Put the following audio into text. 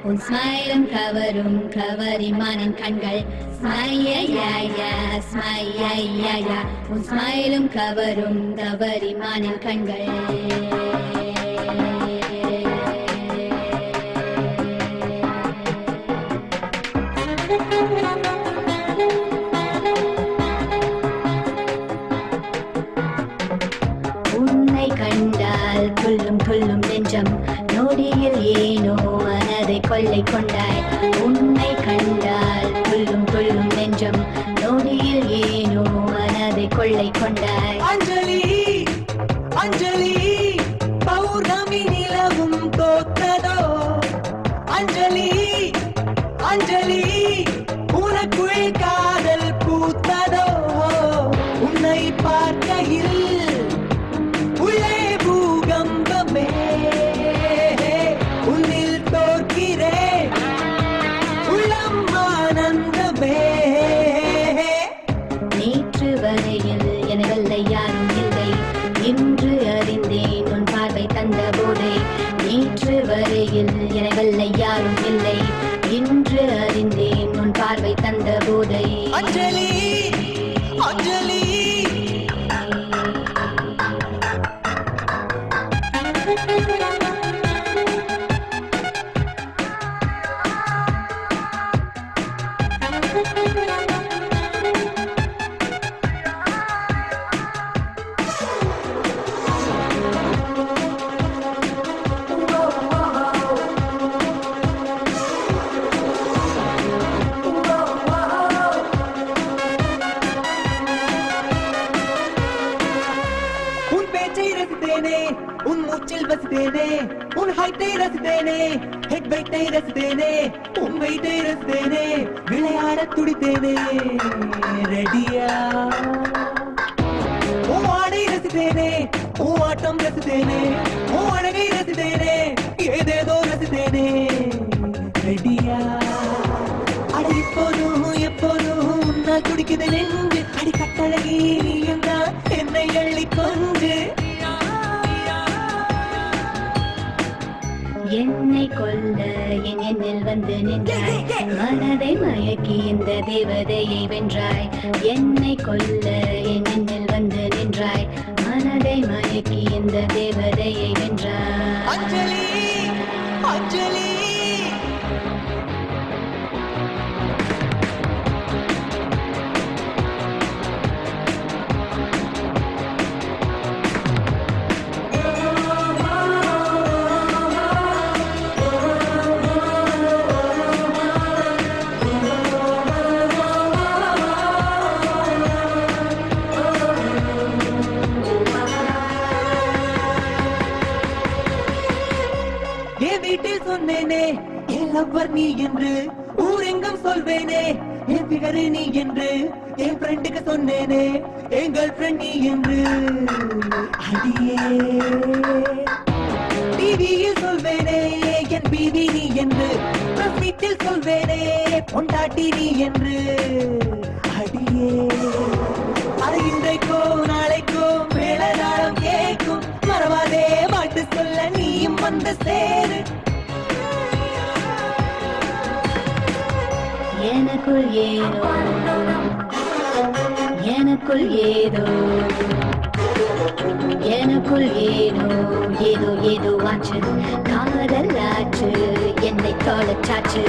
உன் ஸ்மைலும் கவரும் கவரிமானின் கண்கள் உன் ஸ்மைலும் கவரும் கவரிமானின் கண்கள் உன்னை கண்டால் துள்ளும் துள்ளும் நெஞ்சம் நொடியில் ஏனோ மனதை கொள்ளை கொண்டாய் உன்னை கண்டால் துள்ளும் துள்ளும் நெஞ்சம் நொடியில் ஏனோ மனதை கொள்ளை கொண்டாய் அஞ்சலி அஞ்சலி பௌர்ணமி நிலவும் தோத்ததோ அஞ்சலி அஞ்சலி உனக்குள் காதல் பூத்ததோ உன்னை பார்க்கையில் உள்ளே பூகம்பமே உன்னில் தோற்கிறேன் உள்ளம் ஆனந்தமே நேற்று வரையில் எனவல்ல யாரும் இல்லை இன்று அறிந்தேன் உன் பார்வை தந்த போதை நேற்று வரையில் எனவல்ல யாரும் இல்லை இன்று அறிந்தேன் உன் பார்வை தந்த போதை அஞ்சலி அஞ்சலி உன் பேச்சை ரசித்தேனே உன் மூச்சில் வசித்தேனே உன் ஹைட்டை ரசித்தேனே ஹெட் வெயிட்டை ரசித்தேனே உன் வெயிட்டை ரசித்தேனே விளையாட துடித்தேனே ரெடியா உன் ஆடை ரசித்தேனே உன் ஆட்டம் ரசித்தேனே உன் அழகை ரசித்தேனே ஏதேதோ ரசித்தேனே ரெடியா அட இப்போதும் எப்போதும் உன்னால் துடிக்குது நெஞ்சு அடி கட்டழகி நீ என்றால் என்னை அள்ளி கொஞ்சு என்னை கொல்ல என் எண்ணில் வந்து நின்றாய் மனதை மயக்கி இந்த தேவதையை வென்றாய் என்னை கொல்ல என் எண்ணில் வந்து நின்றாய் மனதை மயக்கி இந்த தேவதையை வென்றாய் அஞ்சலி அஞ்சலி என் வீட்டில் சொன்னேனே என் லவ்வர் நீ என்று ஊரெங்கும் சொல்வேனே என் பிகரு நீ என்று என் ஃப்ரெண்டுக்கு சொன்னேனே என் கேர்ள் ஃப்ரெண்ட் நீ என்று அடியே டிவியில் சொல்வேனே என் பீதி நீ என்று பிரஸ் மீட்டில் சொல்வேனே பொண்டாட்டி நீ என்று அடியே அது இன்றைக்கோ நாளைக்கோ மேல நாளம் கேட்கும் மறவாதே பாட்டு சொல்ல நீயும் வந்து சேரு எனக்குள் ஏதோ எனக்குள் ஏதோ எனக்குள் ஏதோ ஏதோ ஏதோ ஆச்சு காதல் ஆச்சு என்னை தொலைச்சாச்சு